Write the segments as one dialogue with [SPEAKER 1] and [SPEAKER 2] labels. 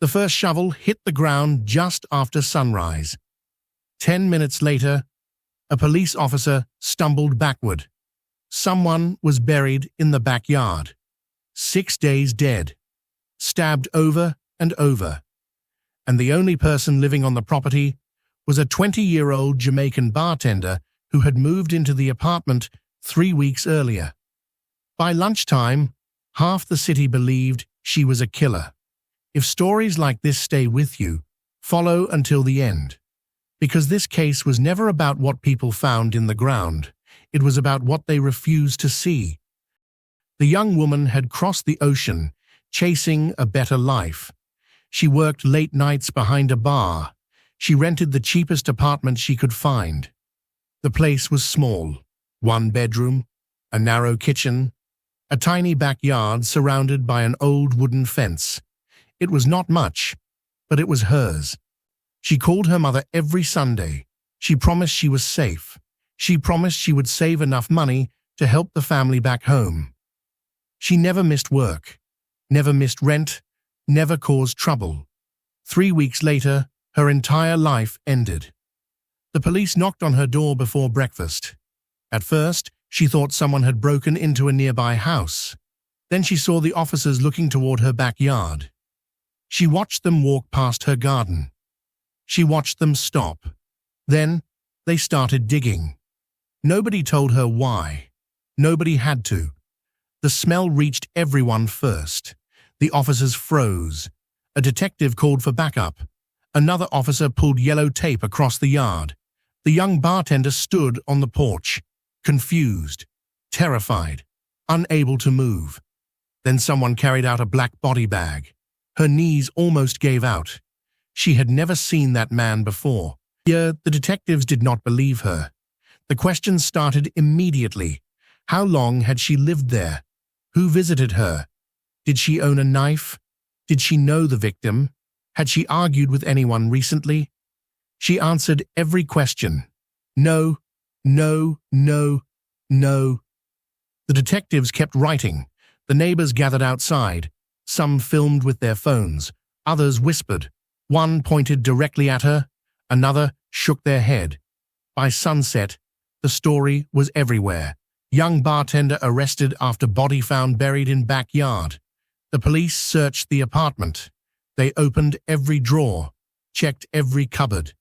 [SPEAKER 1] The first shovel hit the ground just after sunrise. 10 minutes later, a police officer stumbled backward. Someone was buried in the backyard. 6 days dead, stabbed over and over. And the only person living on the property was a 20-year-old Jamaican bartender who had moved into the apartment 3 weeks earlier. By lunchtime, half the city believed she was a killer. If stories like this stay with you, follow until the end. Because this case was never about what people found in the ground. It was about what they refused to see. The young woman had crossed the ocean, chasing a better life. She worked late nights behind a bar. She rented the cheapest apartment she could find. The place was small. 1 bedroom, a narrow kitchen, a tiny backyard surrounded by an old wooden fence. It was not much, but it was hers. She called her mother every Sunday. She promised she was safe. She promised she would save enough money to help the family back home. She never missed work, never missed rent, never caused trouble. 3 weeks later, her entire life ended. The police knocked on her door before breakfast. At first, she thought someone had broken into a nearby house. Then she saw the officers looking toward her backyard. She watched them walk past her garden. She watched them stop. Then, they started digging. Nobody told her why. Nobody had to. The smell reached everyone first. The officers froze. A detective called for backup. Another officer pulled yellow tape across the yard. The young bartender stood on the porch, confused, terrified, unable to move. Then someone carried out a black body bag. Her knees almost gave out. She had never seen that man before. Here, the detectives did not believe her. The questions started immediately. How long had she lived there? Who visited her? Did she own a knife? Did she know the victim? Had she argued with anyone recently? She answered every question. No, no, no, no. The detectives kept writing. The neighbors gathered outside. Some filmed with their phones. Others whispered. One pointed directly at her. Another shook their head. By sunset, the story was everywhere. Young bartender arrested after body found buried in backyard. The police searched the apartment. They opened every drawer, checked every cupboard.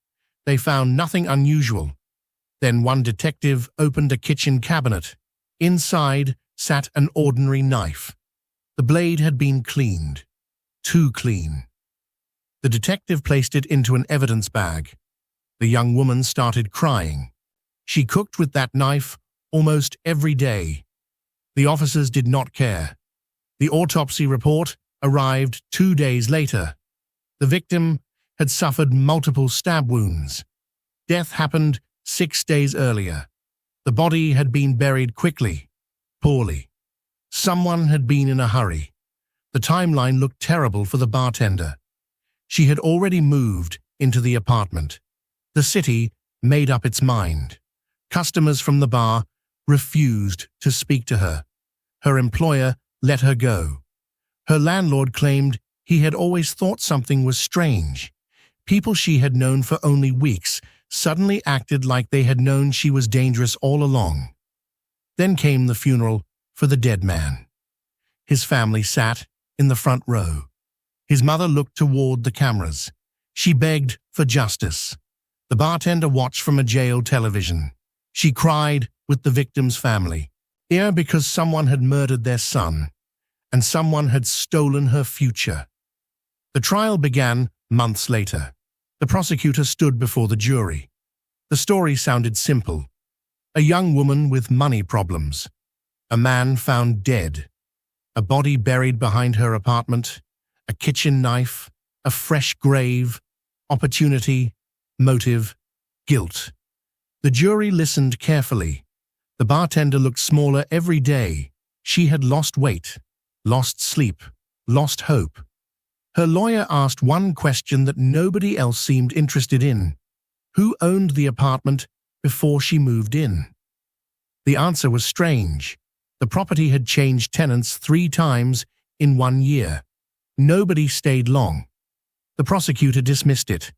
[SPEAKER 1] They found nothing unusual. Then one detective opened a kitchen cabinet. Inside sat an ordinary knife. The blade had been cleaned. Too clean. The detective placed it into an evidence bag. The young woman started crying. She cooked with that knife almost every day. The officers did not care. The autopsy report arrived 2 days later. The victim had suffered multiple stab wounds. Death happened 6 days earlier. The body had been buried quickly, poorly. Someone had been in a hurry. The timeline looked terrible for the bartender. She had already moved into the apartment. The city made up its mind. Customers from the bar refused to speak to her. Her employer let her go. Her landlord claimed he had always thought something was strange. People she had known for only weeks suddenly acted like they had known she was dangerous all along. Then came the funeral for the dead man. His family sat in the front row. His mother looked toward the cameras. She begged for justice. The bartender watched from a jail television. She cried with the victim's family. Here because someone had murdered their son, and someone had stolen her future. The trial began months later. The prosecutor stood before the jury. The story sounded simple. A young woman with money problems. A man found dead. A body buried behind her apartment. A kitchen knife. A fresh grave. Opportunity. Motive. Guilt. The jury listened carefully. The bartender looked smaller every day. She had lost weight, lost sleep, lost hope. Her lawyer asked one question that nobody else seemed interested in. Who owned the apartment before she moved in? The answer was strange. The property had changed tenants 3 times in 1 year. Nobody stayed long. The prosecutor dismissed it.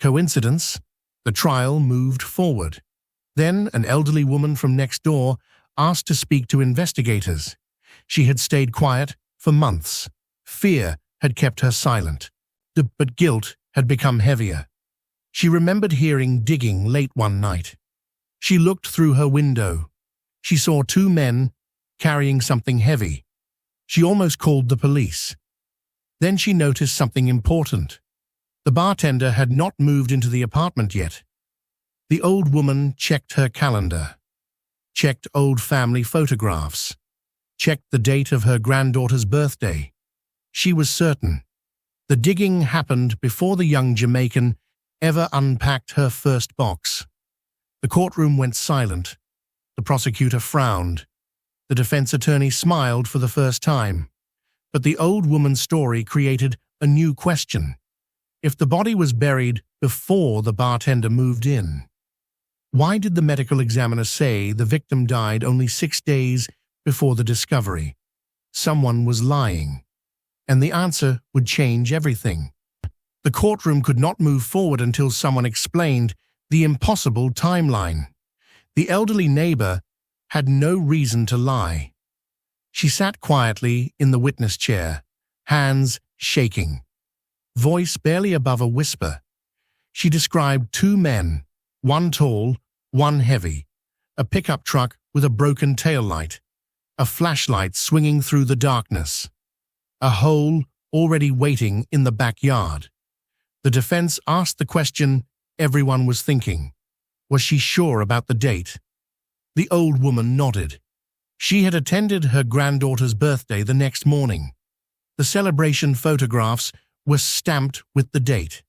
[SPEAKER 1] Coincidence? The trial moved forward. Then an elderly woman from next door asked to speak to investigators. She had stayed quiet for months. Fear had kept her silent. But guilt had become heavier. She remembered hearing digging late one night. She looked through her window. She saw two men carrying something heavy. She almost called the police. Then she noticed something important. The bartender had not moved into the apartment yet. The old woman checked her calendar, checked old family photographs, checked the date of her granddaughter's birthday. She was certain. The digging happened before the young Jamaican ever unpacked her first box. The courtroom went silent. The prosecutor frowned. The defense attorney smiled for the first time. But the old woman's story created a new question. If the body was buried before the bartender moved in, why did the medical examiner say the victim died only 6 days before the discovery? Someone was lying, and the answer would change everything. The courtroom could not move forward until someone explained the impossible timeline. The elderly neighbor had no reason to lie. She sat quietly in the witness chair, hands shaking, voice barely above a whisper. She described two men, one tall, one heavy, a pickup truck with a broken taillight, a flashlight swinging through the darkness, a hole already waiting in the backyard. The defense asked the question everyone was thinking. Was she sure about the date? The old woman nodded. She had attended her granddaughter's birthday the next morning. The celebration photographs were stamped with the date.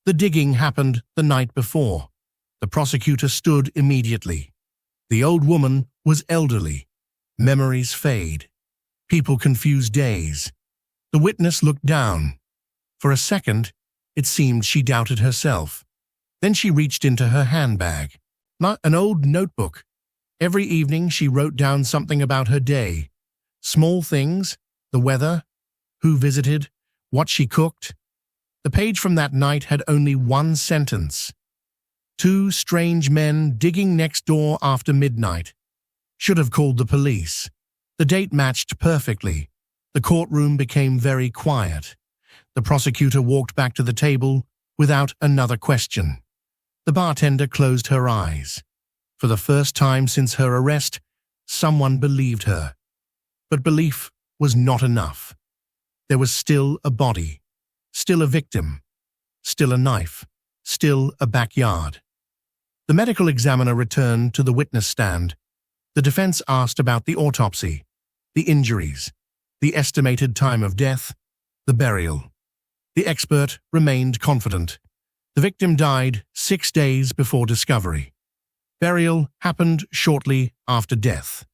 [SPEAKER 1] The digging happened the night before. The prosecutor stood immediately. The old woman was elderly. Memories fade. People confuse days. The witness looked down. For a second, it seemed she doubted herself. Then she reached into her handbag. An old notebook. Every evening she wrote down something about her day. Small things, the weather, who visited, what she cooked. The page from that night had only one sentence. Two strange men digging next door after midnight. Should have called the police. The date matched perfectly. The courtroom became very quiet. The prosecutor walked back to the table without another question. The bartender closed her eyes. For the first time since her arrest, someone believed her. But belief was not enough. There was still a body, still a victim, still a knife, still a backyard. The medical examiner returned to the witness stand. The defense asked about the autopsy, the injuries, the estimated time of death, the burial. The expert remained confident. The victim died 6 days before discovery. Burial happened shortly after death.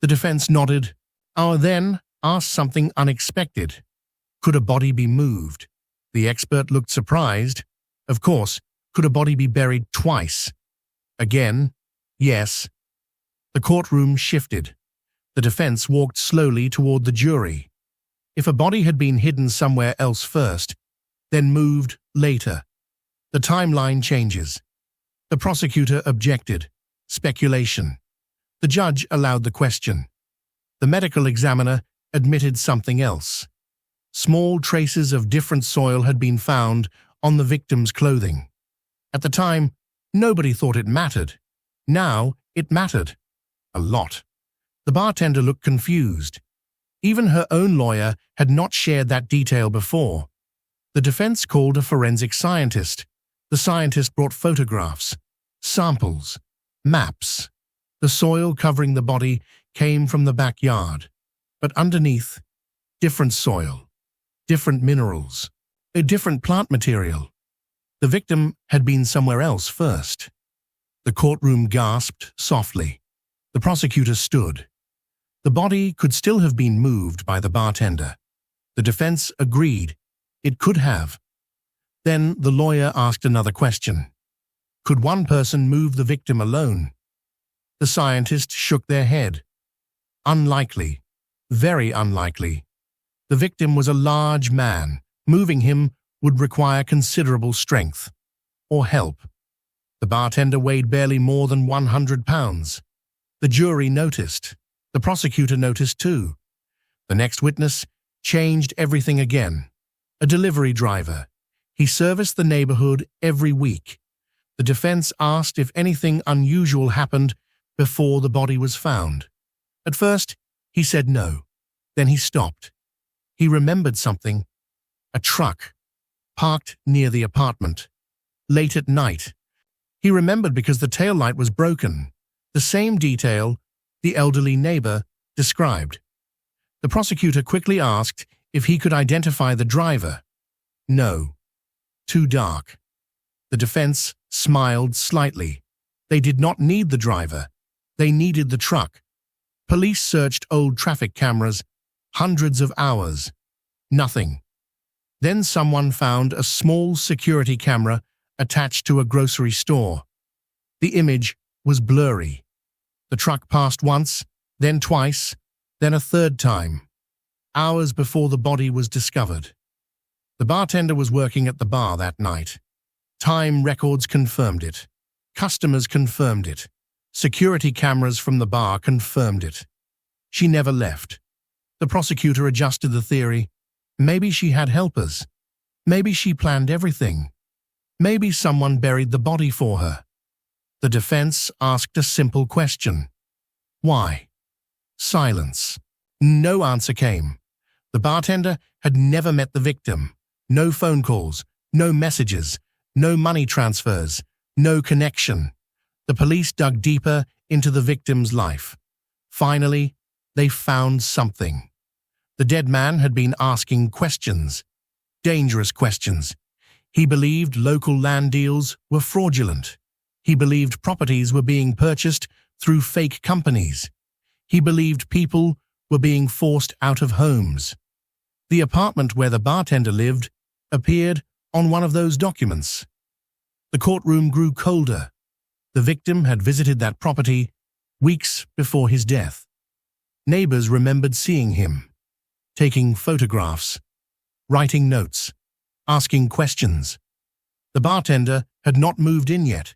[SPEAKER 1] The defense nodded. Our then asked something unexpected. Could a body be moved? The expert looked surprised. Of course, could a body be buried twice? Again, yes. The courtroom shifted. The defense walked slowly toward the jury. If a body had been hidden somewhere else first, then moved later, the timeline changes. The prosecutor objected. Speculation. The judge allowed the question. The medical examiner admitted something else. Small traces of different soil had been found on the victim's clothing. At the time, nobody thought it mattered. Now, it mattered. A lot. The bartender looked confused. Even her own lawyer had not shared that detail before. The defense called a forensic scientist. The scientist brought photographs, samples, maps. The soil covering the body came from the backyard, but underneath, different soil, different minerals, a different plant material. The victim had been somewhere else first. The courtroom gasped softly. The prosecutor stood. The body could still have been moved by the bartender. The defense agreed it could have. Then the lawyer asked another question. Could one person move the victim alone? The scientists shook their head. Unlikely. Very unlikely. The victim was a large man. Moving him would require considerable strength or help. The bartender weighed barely more than 100 pounds. The jury noticed. The prosecutor noticed too. The next witness changed everything again. A delivery driver. He serviced the neighborhood every week. The defense asked if anything unusual happened before the body was found. At first, he said no. Then he stopped. He remembered something. A truck, parked near the apartment, late at night. He remembered because the taillight was broken, the same detail the elderly neighbor described. The prosecutor quickly asked if he could identify the driver. No. Too dark. The defense smiled slightly. They did not need the driver. They needed the truck. Police searched old traffic cameras, hundreds of hours. Nothing. Then someone found a small security camera attached to a grocery store. The image was blurry. The truck passed once, then twice, then a third time, hours before the body was discovered. The bartender was working at the bar that night. Time records confirmed it. Customers confirmed it. Security cameras from the bar confirmed it. She never left. The prosecutor adjusted the theory. Maybe she had helpers. Maybe she planned everything. Maybe someone buried the body for her. The defense asked a simple question. Why? Silence. No answer came. The bartender had never met the victim. No phone calls, no messages, no money transfers, no connection. The police dug deeper into the victim's life. Finally, they found something. The dead man had been asking questions, dangerous questions. He believed local land deals were fraudulent. He believed properties were being purchased through fake companies. He believed people were being forced out of homes. The apartment where the bartender lived appeared on one of those documents. The courtroom grew colder. The victim had visited that property weeks before his death. Neighbors remembered seeing him, taking photographs, writing notes, asking questions. The bartender had not moved in yet.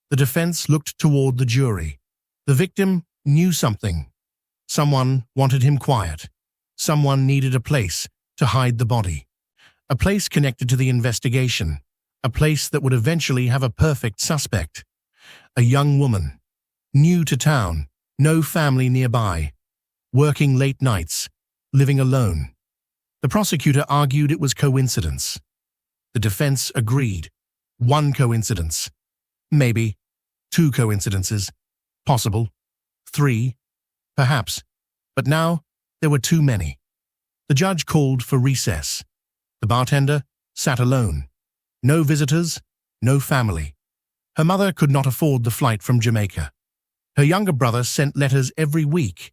[SPEAKER 1] The defense looked toward the jury. The victim knew something. Someone wanted him quiet. Someone needed a place to hide the body. A place connected to the investigation. A place that would eventually have a perfect suspect. A young woman, new to town, no family nearby, working late nights, living alone. The prosecutor argued it was coincidence. The defense agreed. One coincidence. Maybe. Two coincidences. Possible. Three. Perhaps. But now there were too many. The judge called for recess. The bartender sat alone. No visitors, no family. Her mother could not afford the flight from Jamaica. Her younger brother sent letters every week.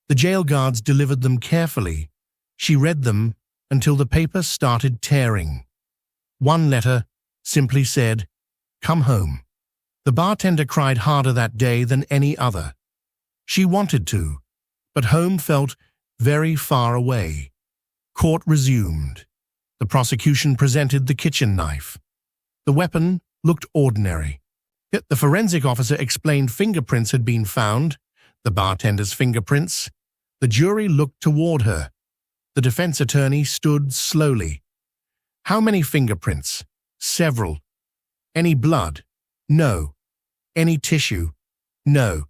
[SPEAKER 1] The jail guards delivered them carefully. She read them until the paper started tearing. One letter simply said, "Come home." The bartender cried harder that day than any other. She wanted to, but home felt very far away. Court resumed. The prosecution presented the kitchen knife. The weapon looked ordinary. Yet the forensic officer explained fingerprints had been found, the bartender's fingerprints. The jury looked toward her. The defense attorney stood slowly. How many fingerprints? Several. Any blood? No. Any tissue? No.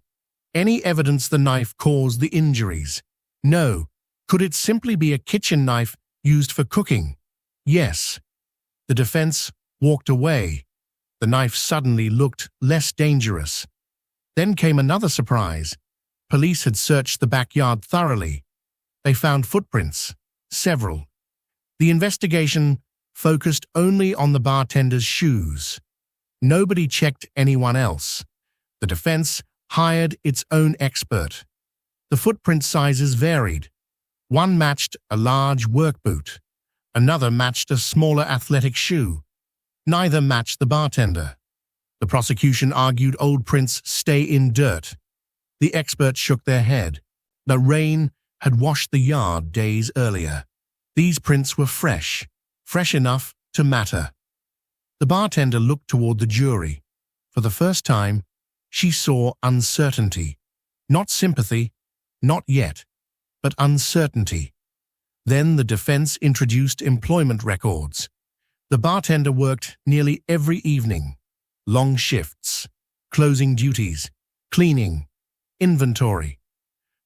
[SPEAKER 1] Any evidence the knife caused the injuries? No. Could it simply be a kitchen knife used for cooking? Yes. The defense walked away. The knife suddenly looked less dangerous. Then came another surprise. Police had searched the backyard thoroughly. They found footprints, several. The investigation focused only on the bartender's shoes. Nobody checked anyone else. The defense hired its own expert. The footprint sizes varied. One matched a large work boot. Another matched a smaller athletic shoe. Neither matched the bartender. The prosecution argued old prints stay in dirt. The experts shook their head. The rain had washed the yard days earlier. These prints were fresh enough to matter. The bartender looked toward the jury. For the first time, she saw uncertainty. Not sympathy, not yet, but uncertainty. Then the defense introduced employment records. The bartender worked nearly every evening. Long shifts, closing duties, cleaning, inventory.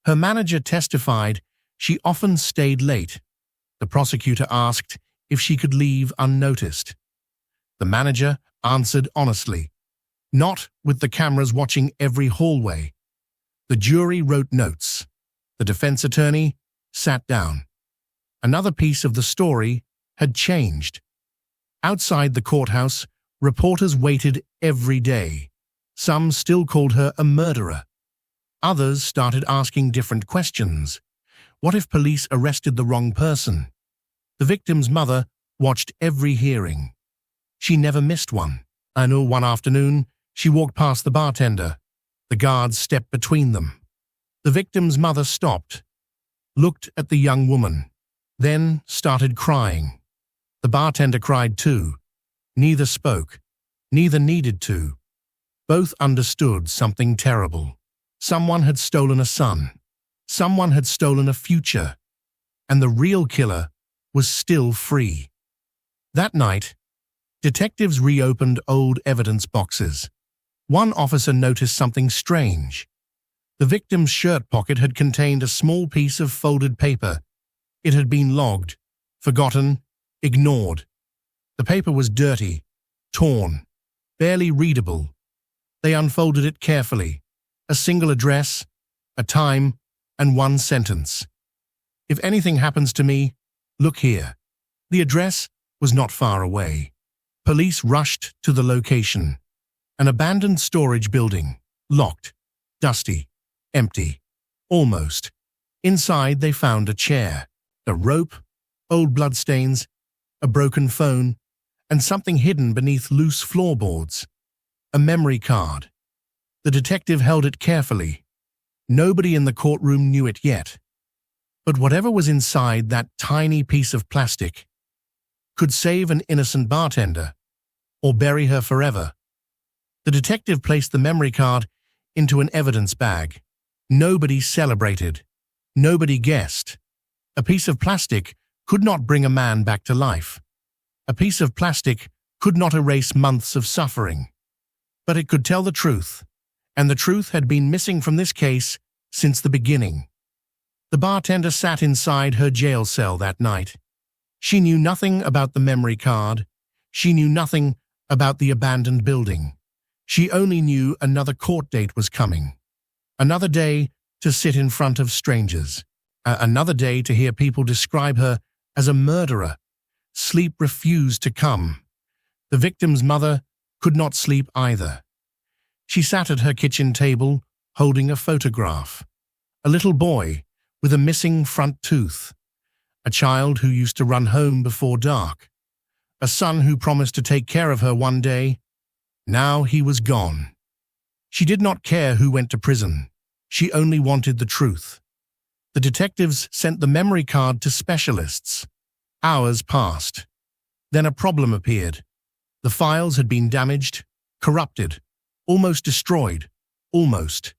[SPEAKER 1] Her manager testified she often stayed late. The prosecutor asked if she could leave unnoticed. The manager answered honestly, not with the cameras watching every hallway. The jury wrote notes. The defense attorney sat down. Another piece of the story had changed. Outside the courthouse, reporters waited every day. Some still called her a murderer. Others started asking different questions. What if police arrested the wrong person? The victim's mother watched every hearing. She never missed one. I know one afternoon, she walked past the bartender. The guards stepped between them. The victim's mother stopped, looked at the young woman, then started crying. The bartender cried too. Neither spoke. Neither needed to. Both understood something terrible. Someone had stolen a son. Someone had stolen a future. And the real killer was still free. That night, detectives reopened old evidence boxes. One officer noticed something strange. The victim's shirt pocket had contained a small piece of folded paper. It had been logged, forgotten, ignored. The paper was dirty, torn, barely readable. They unfolded it carefully. A single address, a time, and one sentence. If anything happens to me, look here. The address was not far away. Police rushed to the location. An abandoned storage building, locked, dusty, empty, almost. Inside they found a chair, a rope, old bloodstains, a broken phone, and something hidden beneath loose floorboards. A memory card. The detective held it carefully. Nobody in the courtroom knew it yet. But whatever was inside that tiny piece of plastic could save an innocent bartender or bury her forever. The detective placed the memory card into an evidence bag. Nobody celebrated. Nobody guessed. A piece of plastic could not bring a man back to life. A piece of plastic could not erase months of suffering. But it could tell the truth, and the truth had been missing from this case since the beginning. The bartender sat inside her jail cell that night. She knew nothing about the memory card. She knew nothing about the abandoned building. She only knew another court date was coming. Another day to sit in front of strangers. Another day to hear people describe her as a murderer. Sleep refused to come. The victim's mother could not sleep either. She sat at her kitchen table, holding a photograph. A little boy with a missing front tooth. A child who used to run home before dark. A son who promised to take care of her one day. Now he was gone. She did not care who went to prison. She only wanted the truth. The detectives sent the memory card to specialists. Hours passed. Then a problem appeared. The files had been damaged, corrupted, almost destroyed, almost.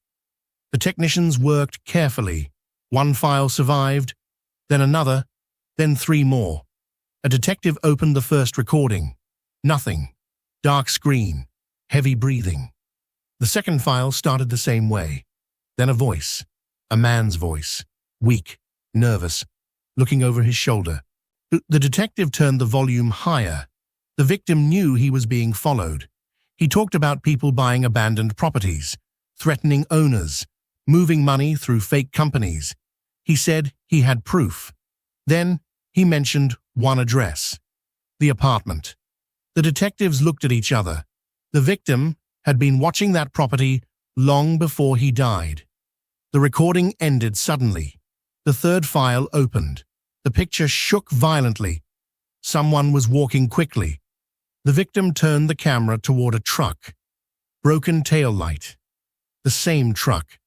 [SPEAKER 1] The technicians worked carefully. One file survived, then another, then 3 more. A detective opened the first recording. Nothing. Dark screen. Heavy breathing. The second file started the same way. Then a voice. A man's voice. Weak, nervous, looking over his shoulder. The detective turned the volume higher. The victim knew he was being followed. He talked about people buying abandoned properties, threatening owners, moving money through fake companies. He said he had proof. Then he mentioned one address. The apartment. The detectives looked at each other. The victim had been watching that property long before he died. The recording ended suddenly. The third file opened. The picture shook violently. Someone was walking quickly. The victim turned the camera toward a truck. Broken tail light. The same truck.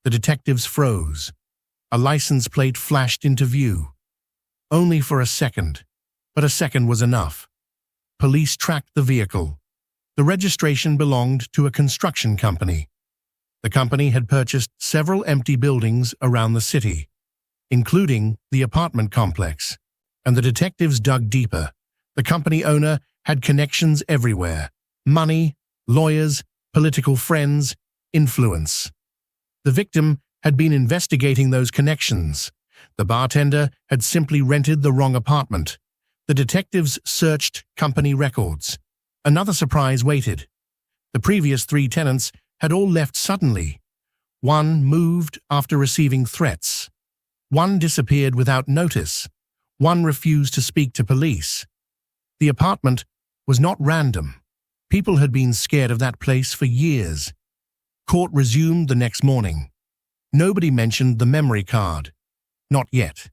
[SPEAKER 1] The detectives froze. A license plate flashed into view. Only for a second, but a second was enough. police tracked the vehicle. The registration belonged to a construction company. The company had purchased several empty buildings around the city, including the apartment complex, and the detectives dug deeper. The company owner had connections everywhere: money, lawyers, political friends, influence. The victim had been investigating those connections. The bartender had simply rented the wrong apartment. The detectives searched company records. Another surprise waited. The previous 3 tenants had all left suddenly. One moved after receiving threats. One disappeared without notice. One refused to speak to police. The apartment was not random. People had been scared of that place for years. Court resumed the next morning. Nobody mentioned the memory card. Not yet.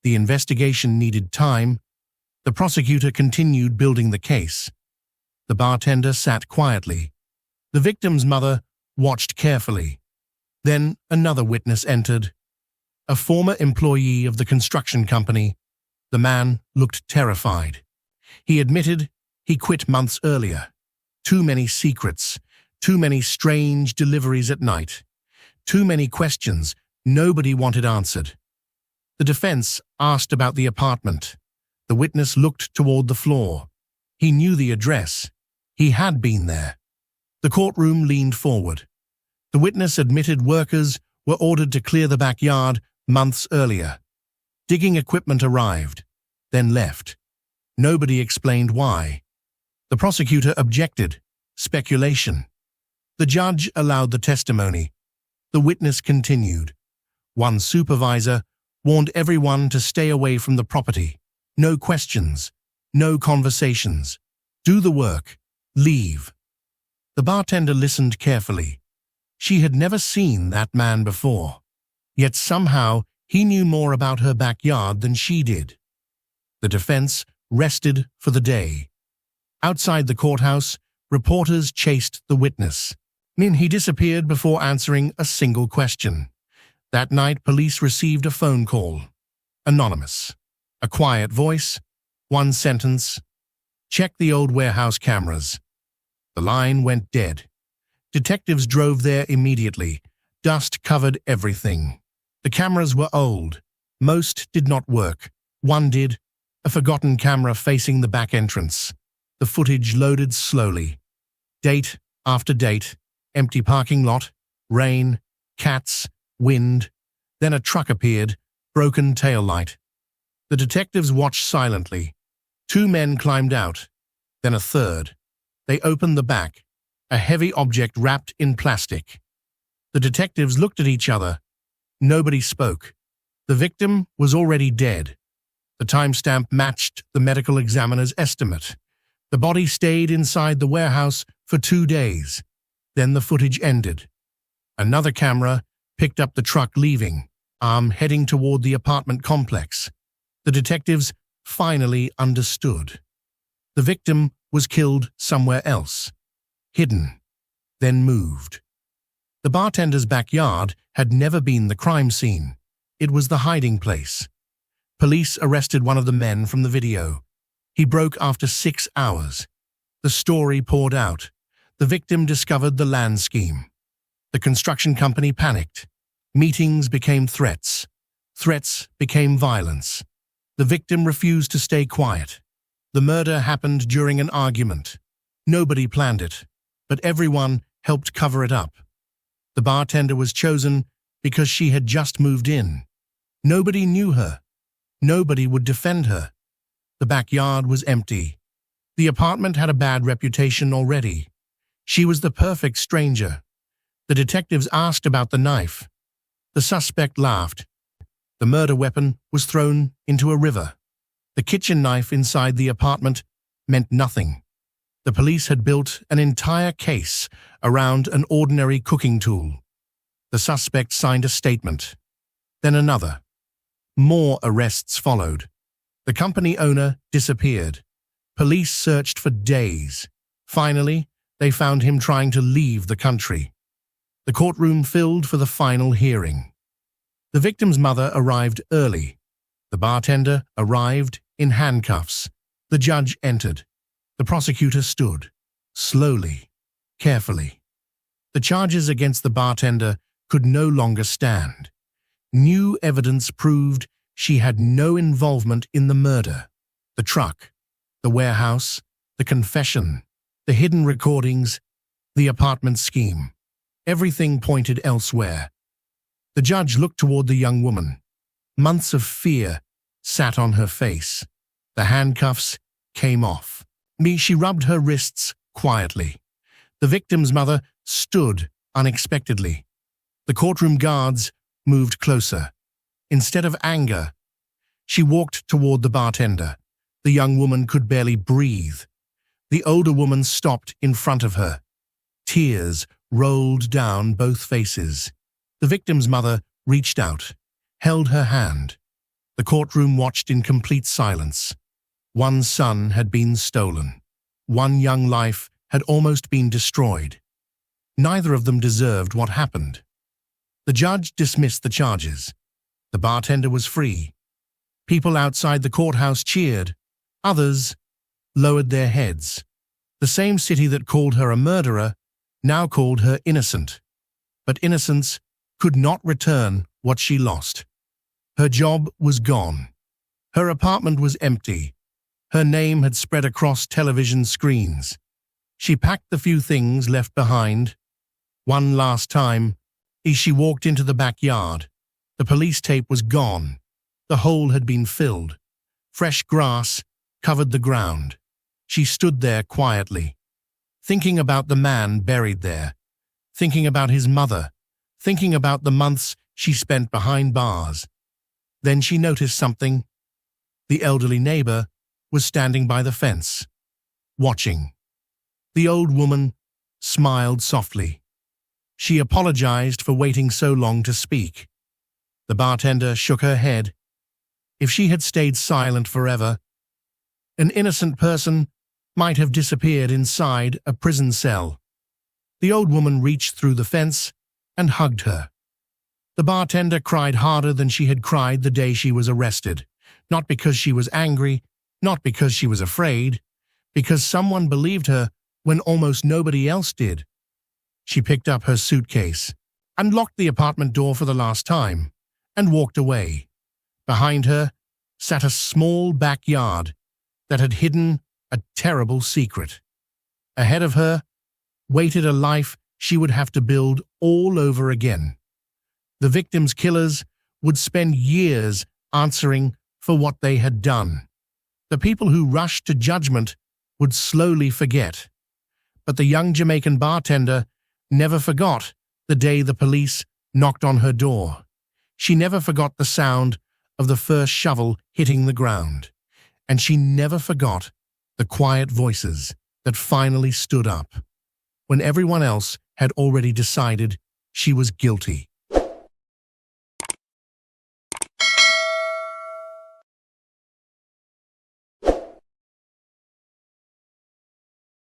[SPEAKER 1] The investigation needed time. The prosecutor continued building the case. The bartender sat quietly. The victim's mother watched carefully. Then another witness entered. A former employee of the construction company. The man looked terrified. He admitted he quit months earlier. Too many secrets, too many strange deliveries at night, too many questions nobody wanted answered. The defense asked about the apartment. The witness looked toward the floor. He knew the address. He had been there. The courtroom leaned forward. The witness admitted workers were ordered to clear the backyard months earlier. Digging equipment arrived, then left. Nobody explained why. The prosecutor objected. Speculation. The judge allowed the testimony. The witness continued. One supervisor warned everyone to stay away from the property. No questions, no conversations. Do the work. Leave. The bartender listened carefully. She had never seen that man before. Yet somehow he knew more about her backyard than she did. The defense rested for the day. Outside the courthouse, reporters chased the witness. He disappeared before answering a single question. That night, police received a phone call. Anonymous. A quiet voice. One sentence. Check the old warehouse cameras. The line went dead. Detectives drove there immediately. Dust covered everything. The cameras were old. Most did not work. One did. A forgotten camera facing the back entrance. The footage loaded slowly. Date after date. Empty parking lot. Rain. Cats. Wind. Then a truck appeared. Broken tail light. The detectives watched silently. 2 men climbed out. Then a third. They opened the back. A heavy object wrapped in plastic. The detectives looked at each other. Nobody spoke. The victim was already dead. The timestamp matched the medical examiner's estimate. The body stayed inside the warehouse for 2 days. Then the footage ended. Another camera picked up the truck leaving, heading toward the apartment complex. The detectives finally understood. The victim was killed somewhere else, hidden, then moved. The bartender's backyard had never been the crime scene. It was the hiding place. Police arrested one of the men from the video. He broke after 6 hours. The story poured out. The victim discovered the land scheme. The construction company panicked. Meetings became threats. Threats became violence. The victim refused to stay quiet. The murder happened during an argument. Nobody planned it, but everyone helped cover it up. The bartender was chosen because she had just moved in. Nobody knew her. Nobody would defend her. The backyard was empty. The apartment had a bad reputation already. She was the perfect stranger. The detectives asked about the knife. The suspect laughed. The murder weapon was thrown into a river. The kitchen knife inside the apartment meant nothing. The police had built an entire case around an ordinary cooking tool. The suspect signed a statement. Then another. More arrests followed. The company owner disappeared. Police searched for days. Finally, they found him trying to leave the country. The courtroom filled for the final hearing. The victim's mother arrived early. The bartender arrived in handcuffs. The judge entered. The prosecutor stood, slowly, carefully. The charges against the bartender could no longer stand. New evidence proved she had no involvement in the murder. The truck, the warehouse, the confession, the hidden recordings, the apartment scheme. Everything pointed elsewhere. The judge looked toward the young woman. Months of fear sat on her face. The handcuffs came off. She rubbed her wrists quietly. The victim's mother stood unexpectedly. The courtroom guards moved closer. Instead of anger, she walked toward the bartender. The young woman could barely breathe. The older woman stopped in front of her. Tears rolled down both faces. The victim's mother reached out, held her hand. The courtroom watched in complete silence. One son had been stolen. One young life had almost been destroyed. Neither of them deserved what happened. The judge dismissed the charges. The bartender was free. People outside the courthouse cheered. Others lowered their heads. The same city that called her a murderer now called her innocent. But innocence could not return what she lost. Her job was gone. Her apartment was empty. Her name had spread across television screens. She packed the few things left behind. One last time, as she walked into the backyard, the police tape was gone. The hole had been filled. Fresh grass covered the ground. She stood there quietly, thinking about the man buried there, thinking about his mother, thinking about the months she spent behind bars. Then she noticed something. The elderly neighbor was standing by the fence, watching. The old woman smiled softly. She apologized for waiting so long to speak. The bartender shook her head. If she had stayed silent forever, an innocent person might have disappeared inside a prison cell. The old woman reached through the fence and hugged her. The bartender cried harder than she had cried the day she was arrested, not because she was angry, not because she was afraid, because someone believed her when almost nobody else did. She picked up her suitcase, unlocked the apartment door for the last time, and walked away. Behind her sat a small backyard that had hidden a terrible secret. Ahead of her waited a life she would have to build all over again. The victim's killers would spend years answering for what they had done. The people who rushed to judgment would slowly forget. But the young Jamaican bartender never forgot the day the police knocked on her door. She never forgot the sound of the first shovel hitting the ground. And she never forgot the quiet voices that finally stood up when everyone else had already decided she was guilty.